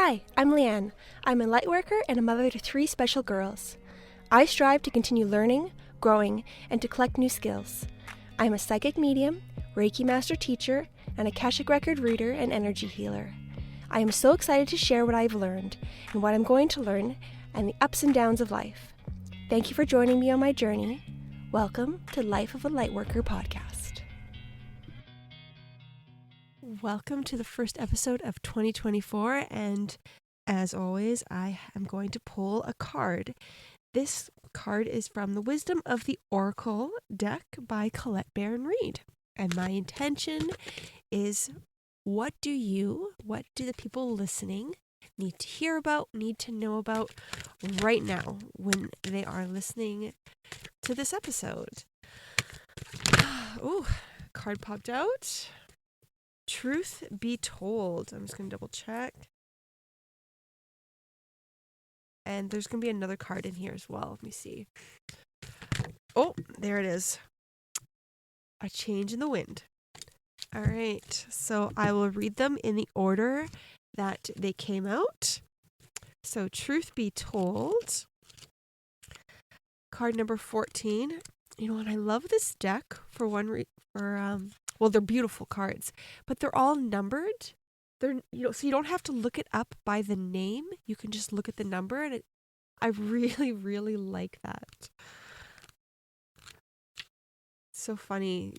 Hi, I'm Leanne. I'm a lightworker and a mother to 3 special girls. I strive to continue learning, growing, and to collect new skills. I'm a psychic medium, Reiki master teacher, and Akashic record reader and energy healer. I am so excited to share what I've learned and what I'm going to learn and the ups and downs of life. Thank you for joining me on my journey. Welcome to Life of a Lightworker podcast. Welcome to the first episode of 2024, and as always, I am going to pull a card. This card is from the Wisdom of the Oracle deck by Colette Baron-Reid, and my intention is what do the people listening need to hear about, need to know about right now when they are listening to this episode. Ooh, card popped out. Truth be told. I'm just going to double check. And there's going to be another card in here as well. Let me see. Oh, there it is. A change in the wind. All right. So I will read them in the order that they came out. So truth be told. Card number 14. You know, and I love this deck for well, they're beautiful cards, but they're all numbered. So you don't have to look it up by the name. You can just look at the number, and I really, really like that. It's so funny.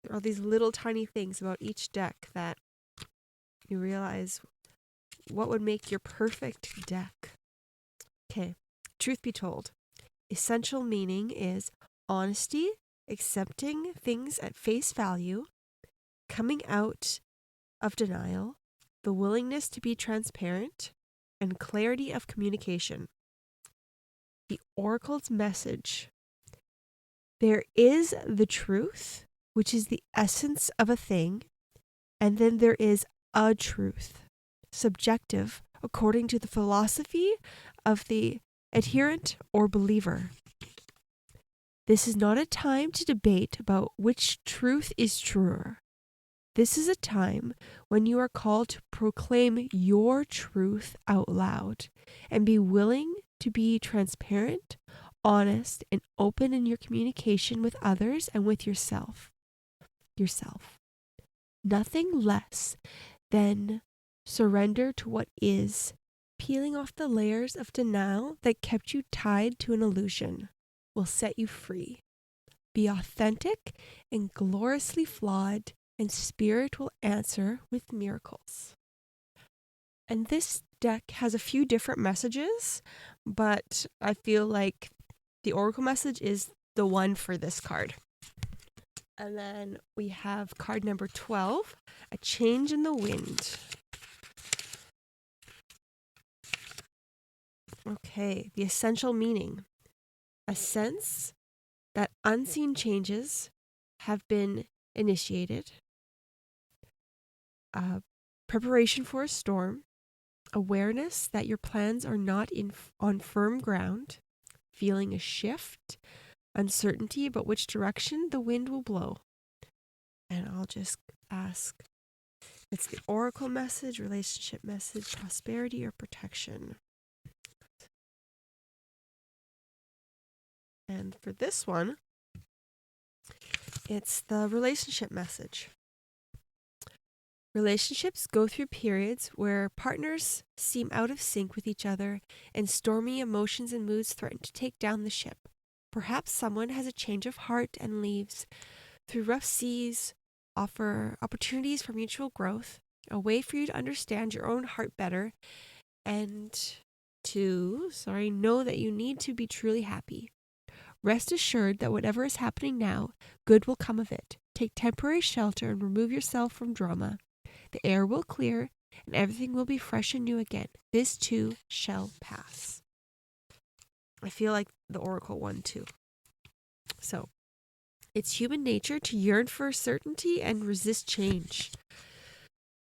There are these little tiny things about each deck that you realize what would make your perfect deck. Okay, truth be told, essential meaning is honesty, accepting things at face value, coming out of denial, the willingness to be transparent, and clarity of communication. The Oracle's message. There is the truth, which is the essence of a thing, and then there is a truth, subjective, according to the philosophy of the adherent or believer. This is not a time to debate about which truth is truer. This is a time when you are called to proclaim your truth out loud and be willing to be transparent, honest, and open in your communication with others and with yourself. Nothing less than surrender to what is, peeling off the layers of denial that kept you tied to an illusion. Will set you free. Be authentic and gloriously flawed, and spirit will answer with miracles. And this deck has a few different messages, but I feel like the Oracle message is the one for this card. And then we have card number 12, a change in the wind. Okay, the essential meaning. A sense that unseen changes have been initiated. Preparation for a storm. Awareness that your plans are not on firm ground. Feeling a shift. Uncertainty about which direction the wind will blow. And I'll just ask, it's the Oracle message, relationship message, prosperity, or protection. And for this one, it's the relationship message. Relationships go through periods where partners seem out of sync with each other and stormy emotions and moods threaten to take down the ship. Perhaps someone has a change of heart and leaves. Through rough seas, offer opportunities for mutual growth, a way for you to understand your own heart better, and to know that you need to be truly happy. Rest assured that whatever is happening now, good will come of it. Take temporary shelter and remove yourself from drama. The air will clear, and everything will be fresh and new again. This too shall pass. I feel like the Oracle one too. So, it's human nature to yearn for certainty and resist change.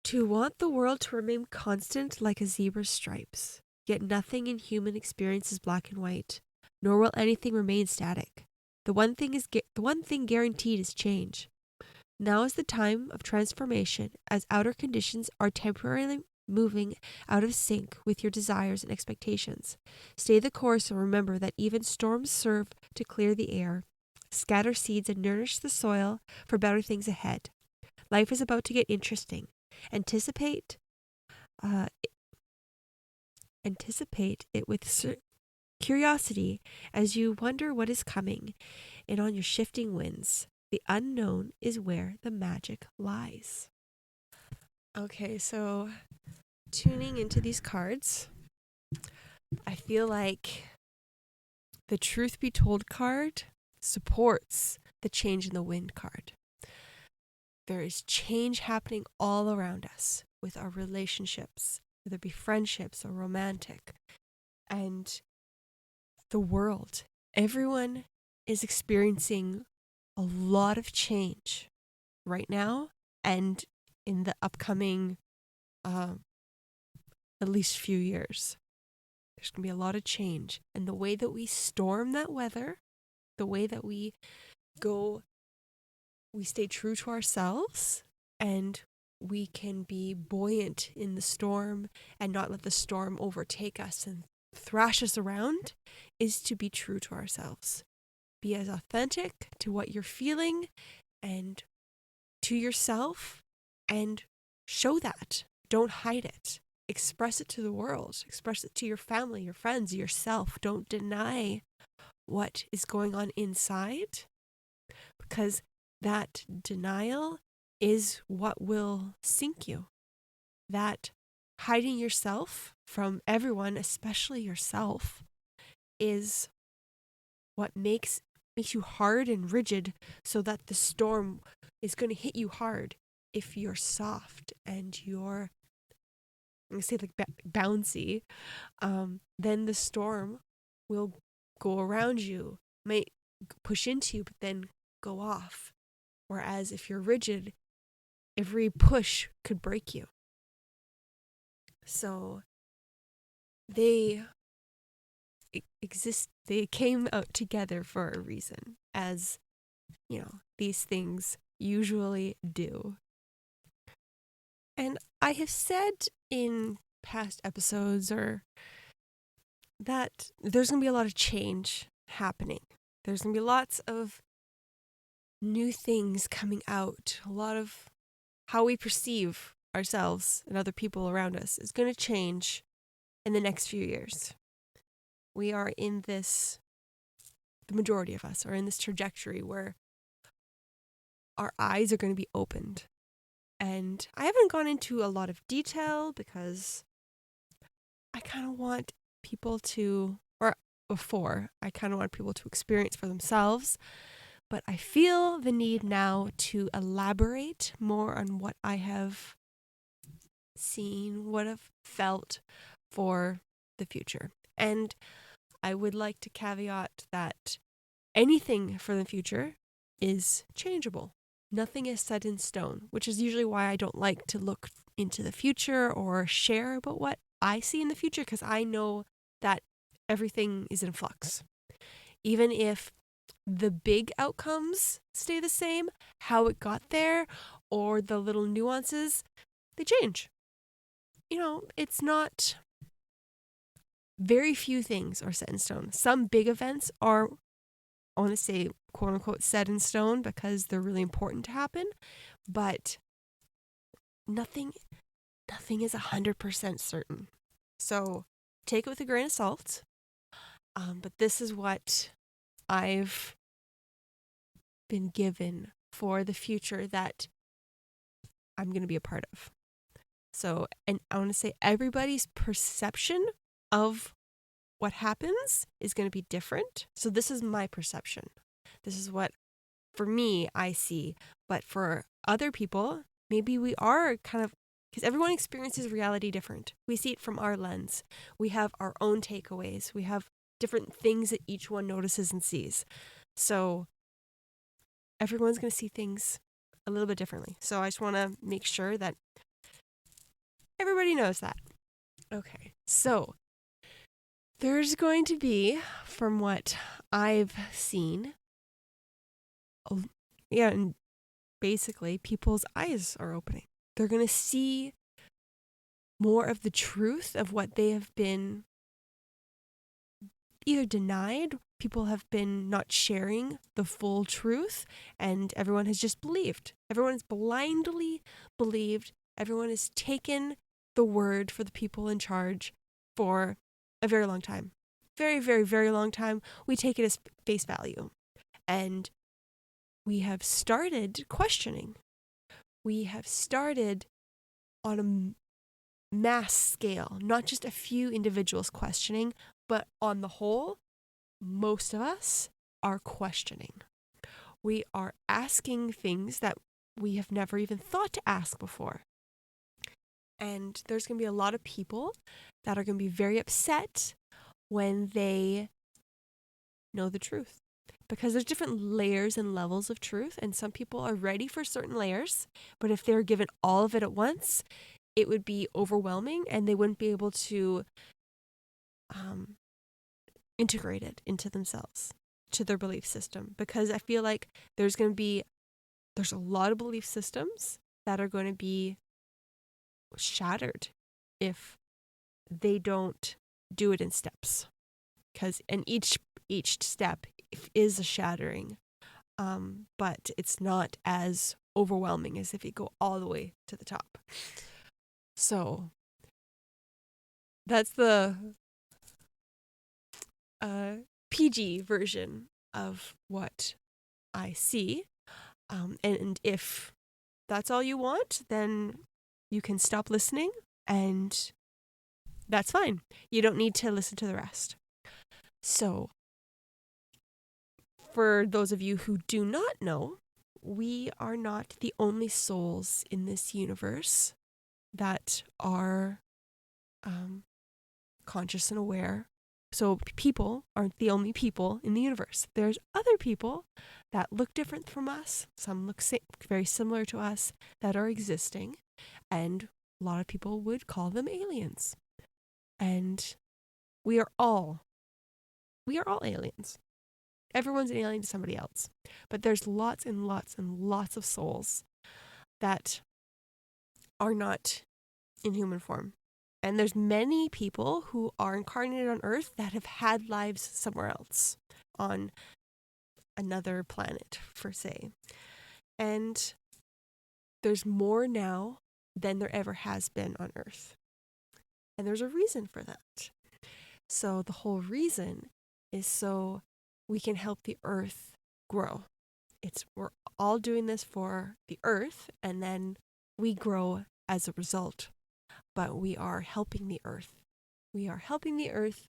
To want the world to remain constant like a zebra's stripes. Yet nothing in human experience is black and white. Nor will anything remain static. The one thing guaranteed is change. Now is the time of transformation, as outer conditions are temporarily moving out of sync with your desires and expectations. Stay the course and remember that even storms serve to clear the air, scatter seeds, and nourish the soil for better things ahead. Life is about to get interesting. Anticipate it with curiosity as you wonder what is coming, and on your shifting winds. The unknown is where the magic lies. Okay, so tuning into these cards, I feel like the Truth Be Told card supports the Change in the Wind card. There is change happening all around us with our relationships, whether it be friendships or romantic, and the world. Everyone is experiencing a lot of change right now and in the upcoming at least few years. There's going to be a lot of change. And the way that we storm that weather, the way that we stay true to ourselves, and we can be buoyant in the storm and not let the storm overtake us and thrash us around, is to be true to ourselves. Be as authentic to what you're feeling and to yourself, and show that. Don't hide it. Express it to the world. Express it to your family, your friends, yourself. Don't deny what is going on inside, because that denial is what will sink you. That hiding yourself from everyone, especially yourself, is what makes you hard and rigid, so that the storm is going to hit you hard. If you're soft and you're, I'm going to say like bouncy, then the storm will go around you, might push into you, but then go off. Whereas if you're rigid, every push could break you. So they exist, they came out together for a reason, as these things usually do. And I have said in past episodes that there's going to be a lot of change happening. There's going to be lots of new things coming out. A lot of how we perceive ourselves and other people around us is going to change in the next few years. We are in this, the majority of us are in this trajectory where our eyes are going to be opened. And I haven't gone into a lot of detail because I kind of want people to, or before, I kind of want people to experience for themselves. But I feel the need now to elaborate more on what I have seen, what I've felt for the future. And I would like to caveat that anything for the future is changeable. Nothing is set in stone, which is usually why I don't like to look into the future or share about what I see in the future, because I know that everything is in flux. Even if the big outcomes stay the same, how it got there or the little nuances, they change. It's not, very few things are set in stone. Some big events are, I want to say, quote unquote, set in stone because they're really important to happen, but nothing is 100% certain. So take it with a grain of salt. But this is what I've been given for the future that I'm going to be a part of. So, and I want to say everybody's perception of what happens is going to be different. So this is my perception. This is what, for me, I see. But for other people, maybe we are kind of, because everyone experiences reality different. We see it from our lens. We have our own takeaways. We have different things that each one notices and sees. So everyone's going to see things a little bit differently. So I just want to make sure that everybody knows that. Okay, so there's going to be, from what I've seen, and basically people's eyes are opening. They're going to see more of the truth of what they have been either denied, people have been not sharing the full truth, and everyone has just believed. Everyone has blindly believed. Everyone has taken the word for the people in charge for a very long time. Very, very, very long time. We take it as face value. And we have started questioning. We have started on a mass scale, not just a few individuals questioning, but on the whole, most of us are questioning. We are asking things that we have never even thought to ask before. And there's going to be a lot of people that are going to be very upset when they know the truth. Because there's different layers and levels of truth, and some people are ready for certain layers, but if they're given all of it at once, it would be overwhelming and they wouldn't be able to integrate it into themselves, to their belief system. Because I feel like there's a lot of belief systems that are going to be shattered if they don't do it in steps. And each step is a shattering, but it's not as overwhelming as if you go all the way to the top. So that's the PG version of what I see. And if that's all you want, then you can stop listening, and that's fine. You don't need to listen to the rest. So, for those of you who do not know, we are not the only souls in this universe that are conscious and aware. So people aren't the only people in the universe. There's other people that look different from us. Some look very similar to us that are existing. And a lot of people would call them aliens. And we are all aliens. Everyone's an alien to somebody else. But there's lots and lots and lots of souls that are not in human form. And there's many people who are incarnated on Earth that have had lives somewhere else, on another planet, per se. And there's more now than there ever has been on Earth. And there's a reason for that. So the whole reason is so we can help the Earth grow. We're all doing this for the Earth, and then we grow as a result. But we are helping the Earth. We are helping the Earth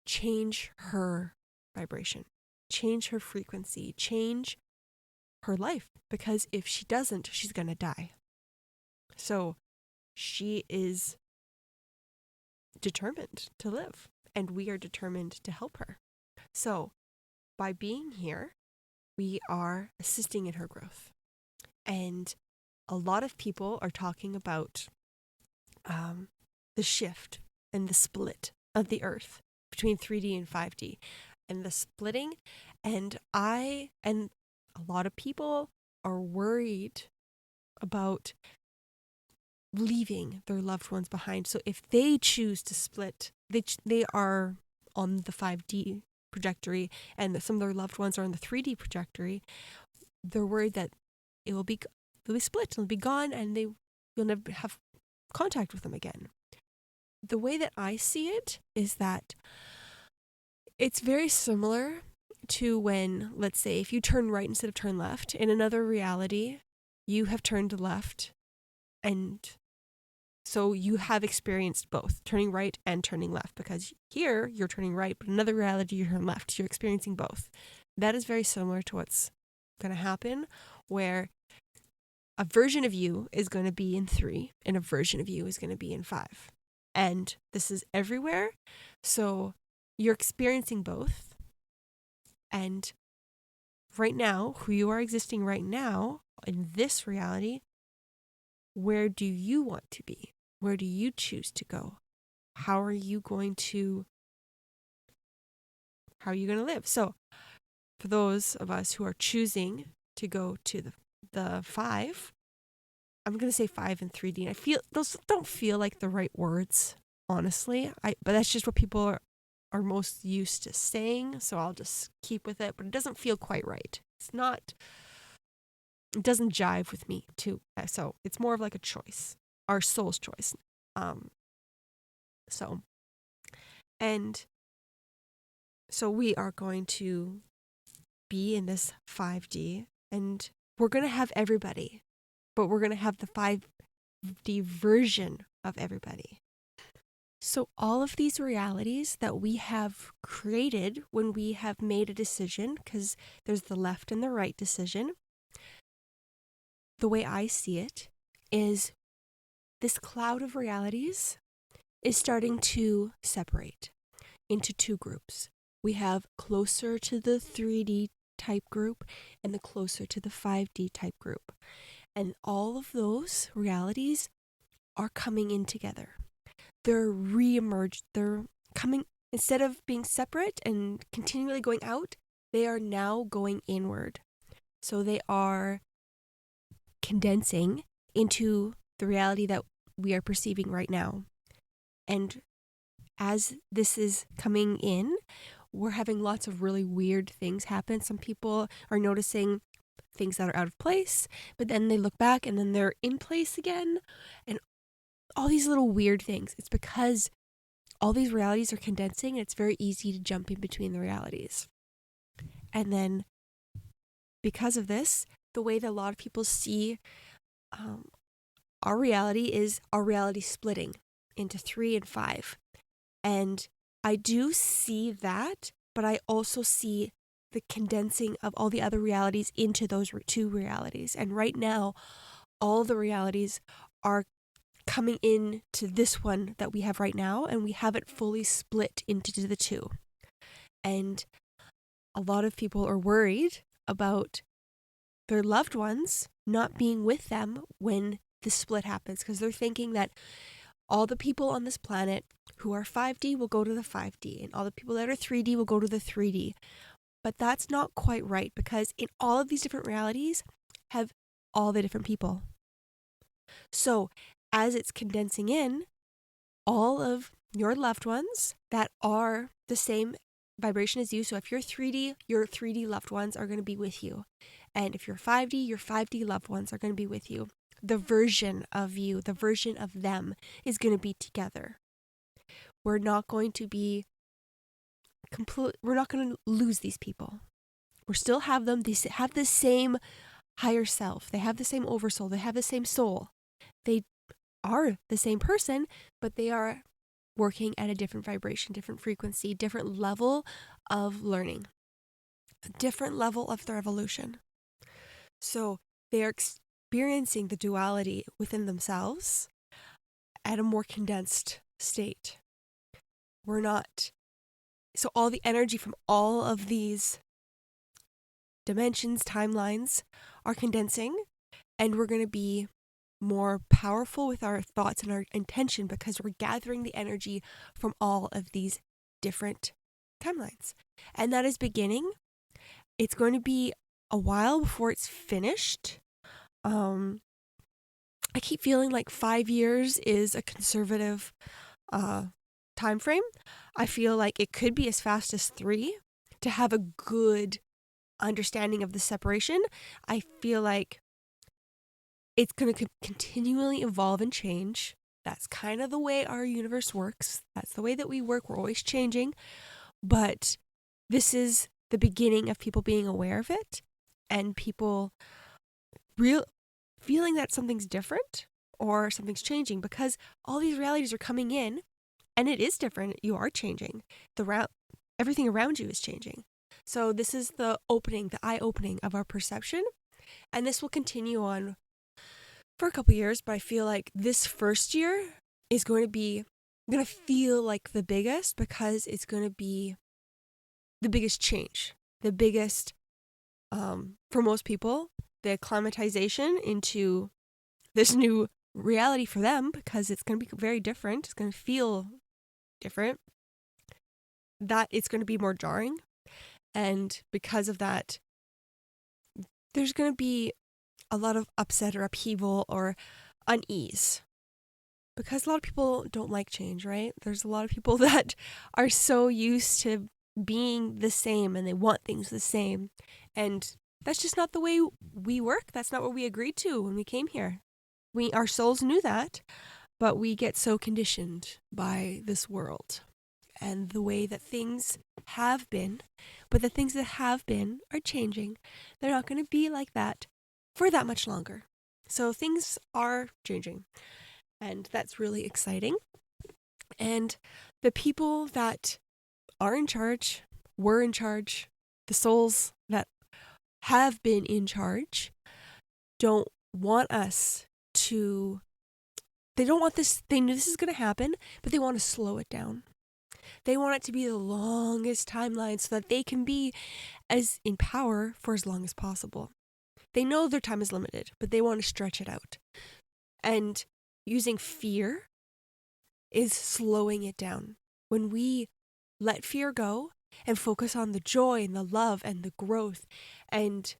change her vibration, change her frequency, change her life. Because if she doesn't, she's going to die. So she is determined to live, and we are determined to help her. So by being here, we are assisting in her growth. And a lot of people are talking about the shift and the split of the Earth between 3D and 5D, and the splitting. And a lot of people are worried about leaving their loved ones behind. So if they choose to split, they are on the 5D trajectory, and some of their loved ones are on the 3D trajectory. They're worried that they'll be split, they'll be gone, and you'll never have contact with them again. The way that I see it is that it's very similar to when, let's say, if you turn right instead of turn left, in another reality, you have turned left, and so you have experienced both, turning right and turning left, because here you're turning right, but in another reality you turn left. You're experiencing both. That is very similar to what's going to happen, where a version of you is going to be in 3 and a version of you is going to be in 5. And this is everywhere. So you're experiencing both. And right now, who you are existing right now in this reality, where do you want to be? Where do you choose to go? How are you going to live? So for those of us who are choosing to go to the 5, I'm going to say 5 and 3D. And I feel those don't feel like the right words, honestly. But that's just what people are most used to saying. So I'll just keep with it. But it doesn't feel quite right. It doesn't jive with me too. So it's more of like a choice, our soul's choice. So we are going to be in this 5D, and we're going to have everybody, but we're going to have the 5D version of everybody. So all of these realities that we have created when we have made a decision, because there's the left and the right decision, the way I see it is this cloud of realities is starting to separate into two groups. We have closer to the 3D type group and the closer to the 5D type group. And all of those realities are coming in together. They're re-emerged. They're coming, instead of being separate and continually going out, they are now going inward. So they are condensing into the reality that we are perceiving right now. And as this is coming in, we're having lots of really weird things happen. Some people are noticing things that are out of place, but then they look back and then they're in place again. And all these little weird things. It's because all these realities are condensing, and it's very easy to jump in between the realities. And then because of this, the way that a lot of people see our reality is our reality splitting into 3 and 5. And I do see that, but I also see the condensing of all the other realities into those two realities. And right now, all the realities are coming in to this one that we have right now, and we haven't fully split into the two. And a lot of people are worried about their loved ones not being with them when the split happens, because they're thinking that all the people on this planet who are 5D will go to the 5D, and all the people that are 3D will go to the 3D. But that's not quite right, because in all of these different realities have all the different people. So as it's condensing in, all of your loved ones that are the same vibration as you. So if you're 3D, your 3D loved ones are going to be with you. And if you're 5D, your 5D loved ones are going to be with you. The version of you, the version of them is going to be together. We're not going to be we're not going to lose these people. We still have them. They have the same higher self. They have the same oversoul. They have the same soul. They are the same person, but they are working at a different vibration, different frequency, different level of learning, a different level of their evolution. So they are experiencing the duality within themselves at a more condensed state. So all the energy from all of these dimensions, timelines are condensing, and we're going to be more powerful with our thoughts and our intention because we're gathering the energy from all of these different timelines. And that is beginning. It's going to be a while before it's finished. I keep feeling like 5 years is a conservative time frame. I feel like it could be as fast as 3 to have a good understanding of the separation. I feel like it's going to continually evolve and change. That's kind of the way our universe works. That's the way that we work. We're always changing. But this is the beginning of people being aware of it and people feeling that something's different or something's changing, because all these realities are coming in and it is different. You are changing. Everything around you is changing. So this is the eye-opening of our perception. And this will continue on for a couple years, but I feel like this first year is going to feel like the biggest, because it's going to be the biggest change, the biggest, for most people, the acclimatization into this new reality for them, because it's going to be very different. It's going to feel different. That it's going to be more jarring. And because of that, there's going to be a lot of upset or upheaval or unease. Because a lot of people don't like change, right? There's a lot of people that are so used to being the same and they want things the same. And that's just not the way we work. That's not what we agreed to when we came here. Our souls knew that, but we get so conditioned by this world and the way that things have been. But the things that have been are changing. They're not going to be like that for that much longer. So things are changing. And that's really exciting. And the people that are in charge, were in charge, the souls that have been in charge, don't want us to, they don't want this, they knew this is going to happen, but they want to slow it down. They want it to be the longest timeline so that they can be as in power for as long as possible. They know their time is limited, but they want to stretch it out. And using fear is slowing it down. When we let fear go and focus on the joy and the love and the growth and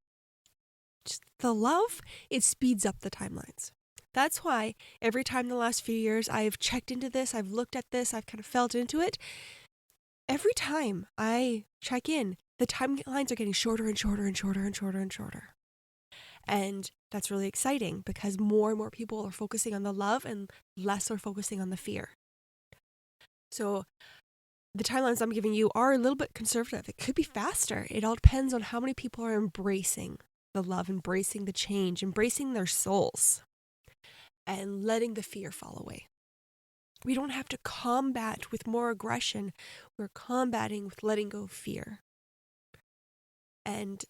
just the love, it speeds up the timelines. That's why every time in the last few years I've checked into this, I've looked at this, I've kind of felt into it. Every time I check in, the timelines are getting shorter and shorter and shorter and shorter and shorter. And that's really exciting because more and more people are focusing on the love and less are focusing on the fear. So the timelines I'm giving you are a little bit conservative. It could be faster. It all depends on how many people are embracing the love, embracing the change, embracing their souls, and letting the fear fall away. We don't have to combat with more aggression. We're combating with letting go of fear. And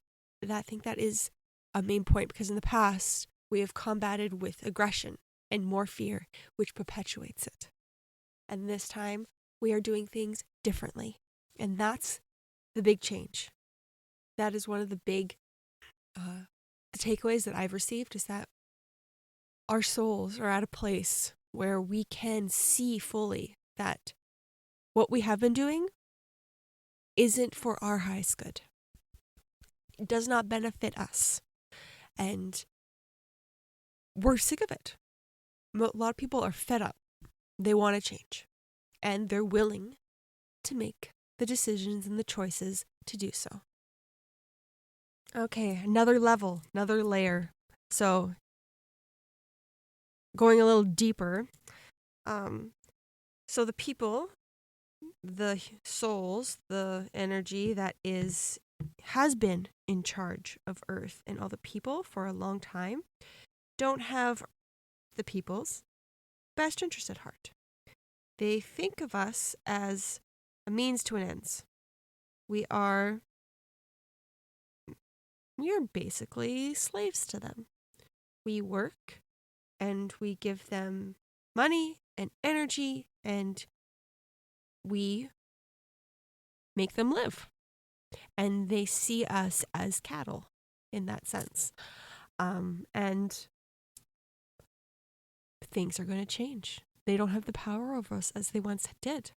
I think that is a main point because in the past, we have combated with aggression and more fear, which perpetuates it. And this time, we are doing things differently. And that's the big change. That is one of the big the takeaways that I've received is that our souls are at a place where we can see fully that what we have been doing isn't for our highest good. It does not benefit us. And we're sick of it. A lot of people are fed up. They want to change. And they're willing to make the decisions and the choices to do so. Okay, another level, another layer. So, going a little deeper. So the people, the souls, the energy that has been in charge of Earth and all the people for a long time, don't have the people's best interest at heart. They think of us as a means to an end. We are basically slaves to them. We work and we give them money and energy and we make them live. And they see us as cattle in that sense. And things are going to change. They don't have the power over us as they once did.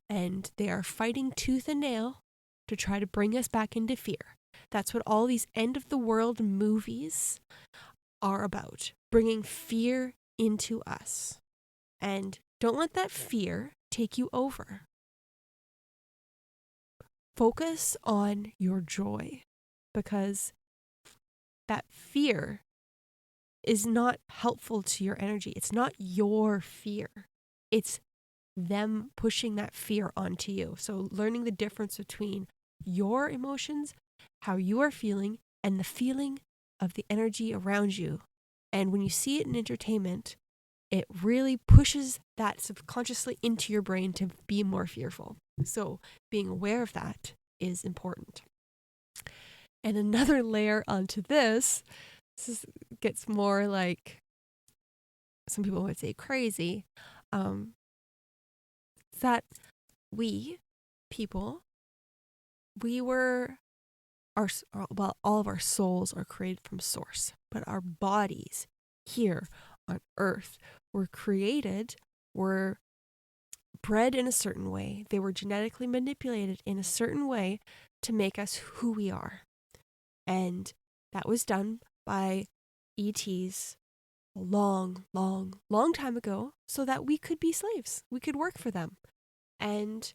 And they are fighting tooth and nail to try to bring us back into fear. That's what all these end of the world movies are about. Bringing fear into us. And don't let that fear take you over. Focus on your joy, because that fear is not helpful to your energy. It's not your fear. It's them pushing that fear onto you. So learning the difference between your emotions, how you are feeling, and the feeling of the energy around you. And when you see it in entertainment, it really pushes that subconsciously into your brain to be more fearful. So being aware of that is important. And another layer onto this gets more like, some people would say crazy, that we people, all of our souls are created from source, but our bodies here on Earth were bred in a certain way. They were genetically manipulated in a certain way to make us who we are. And that was done by ETs a long, long, long time ago so that we could be slaves. We could work for them. And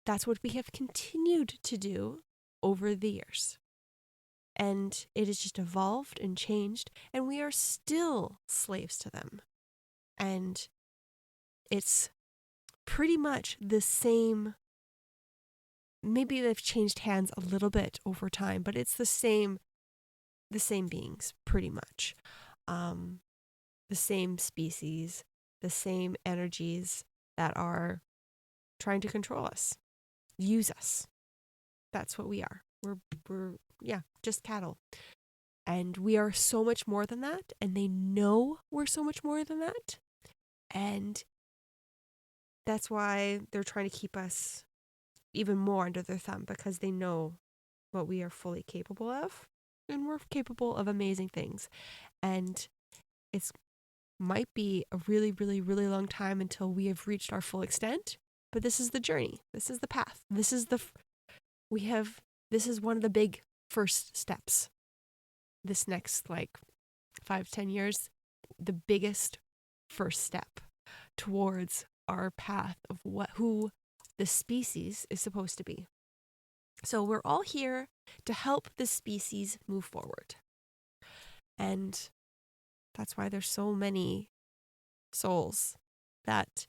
that's what we have continued to do over the years. And it has just evolved and changed, and we are still slaves to them. And it's pretty much the same. Maybe they've changed hands a little bit over time, but it's the same beings, pretty much. The same species, the same energies that are trying to control us, use us. That's what we are. We're just cattle. And we are so much more than that, and they know we're so much more than that. And that's why they're trying to keep us even more under their thumb, because they know what we are fully capable of, and we're capable of amazing things. And it's might be a really, really, really long time until we have reached our full extent, but this is the journey. This is the path. This is one of the big first steps. This next 5-10 years, the biggest first step towards our path of who the species is supposed to be. So we're all here to help the species move forward. And that's why there's so many souls that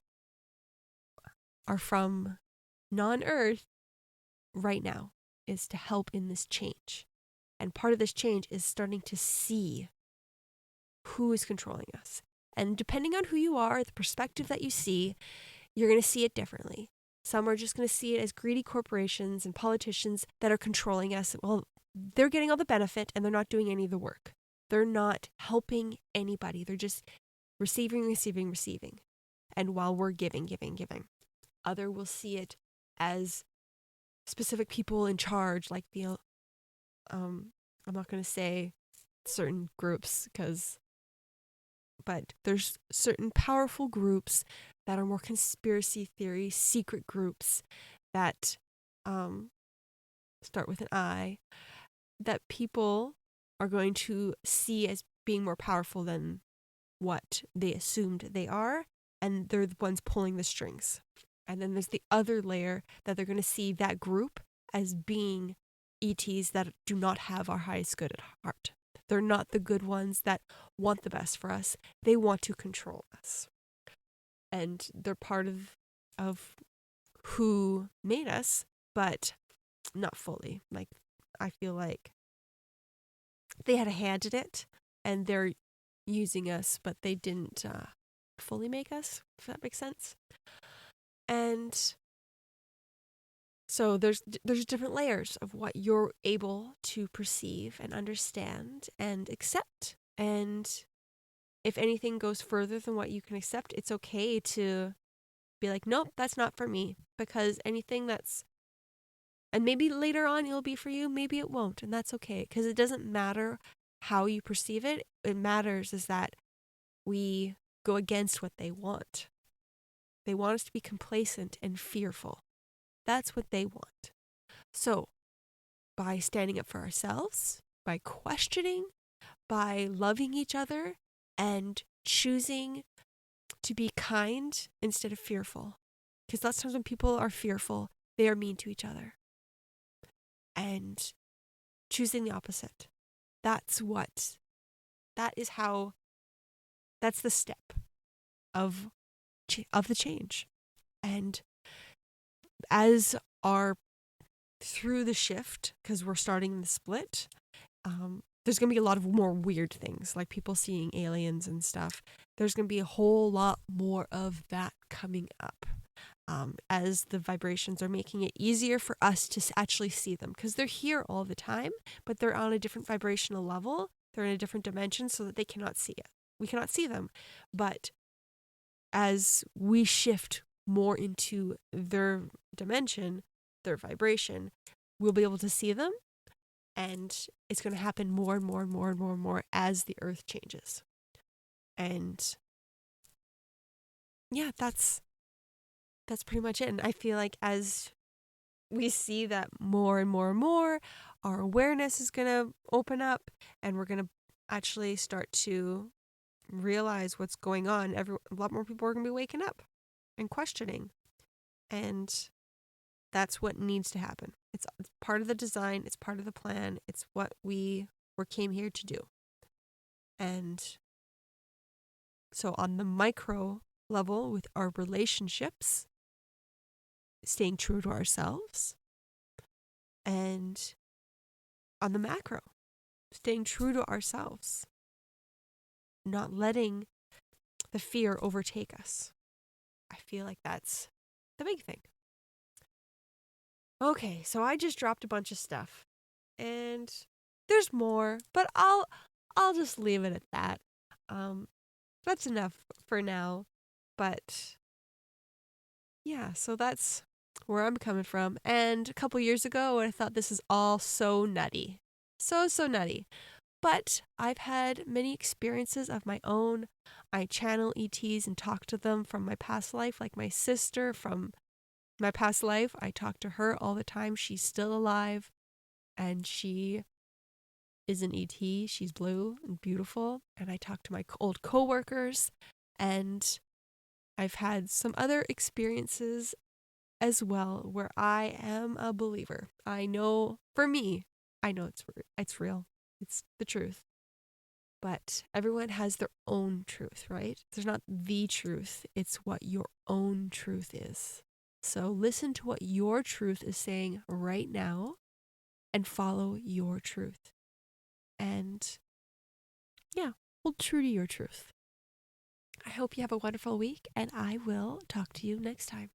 are from non-Earth right now, is to help in this change. And part of this change is starting to see who is controlling us. And depending on who you are, the perspective that you see, you're going to see it differently. Some are just going to see it as greedy corporations and politicians that are controlling us. Well, they're getting all the benefit and they're not doing any of the work. They're not helping anybody. They're just receiving. And while we're giving. Other will see it as specific people in charge, like I'm not going to say certain groups, but there's certain powerful groups that are more conspiracy theory, secret groups that start with an I, that people are going to see as being more powerful than what they assumed they are, and they're the ones pulling the strings. And then there's the other layer that they're going to see that group as being ETs that do not have our highest good at heart. They're not the good ones that want the best for us. They want to control us. And they're part of who made us, but not fully. I feel like they had a hand in it, and they're using us, but they didn't fully make us, if that makes sense. And so there's different layers of what you're able to perceive and understand and accept. And if anything goes further than what you can accept, it's okay to be like, nope, that's not for me. Because anything and maybe later on it'll be for you, maybe it won't. And that's okay. Because it doesn't matter how you perceive it. It matters is that we go against what they want. They want us to be complacent and fearful. That's what they want. So, by standing up for ourselves, by questioning, by loving each other, and choosing to be kind instead of fearful. Because lots of times when people are fearful, they are mean to each other. And choosing the opposite. That's the step of the change. And as through the shift, because we're starting the split, there's going to be a lot of more weird things, like people seeing aliens and stuff. There's going to be a whole lot more of that coming up, as the vibrations are making it easier for us to actually see them, because they're here all the time, but they're on a different vibrational level. They're in a different dimension so that they cannot see it. We cannot see them. But as we shift more into their dimension, their vibration, we'll be able to see them, and it's going to happen more and more and more and more and more as the earth changes. And yeah, that's pretty much it. And I feel like as we see that more and more and more, our awareness is going to open up, and we're going to actually start to realize what's going on, a lot more people are going to be waking up and questioning. And that's what needs to happen. It's part of the design. It's part of the plan. It's what we came here to do. And so on the micro level with our relationships, staying true to ourselves, and on the macro, staying true to ourselves, not letting the fear overtake us. I feel like that's the big thing. Okay, so I just dropped a bunch of stuff, and there's more, but I'll just leave it at that. That's enough for now. But yeah, so that's where I'm coming from. And a couple years ago, I thought this is all so nutty, so nutty. But I've had many experiences of my own. I channel ETs and talk to them from my past life, like my sister from my past life. I talk to her all the time. She's still alive, and she is an ET. She's blue and beautiful. And I talk to my old coworkers, and I've had some other experiences as well where I am a believer. I know, for me, I know it's real. It's the truth. But everyone has their own truth, right? There's not the truth. It's what your own truth is. So listen to what your truth is saying right now and follow your truth. And yeah, hold true to your truth. I hope you have a wonderful week, and I will talk to you next time.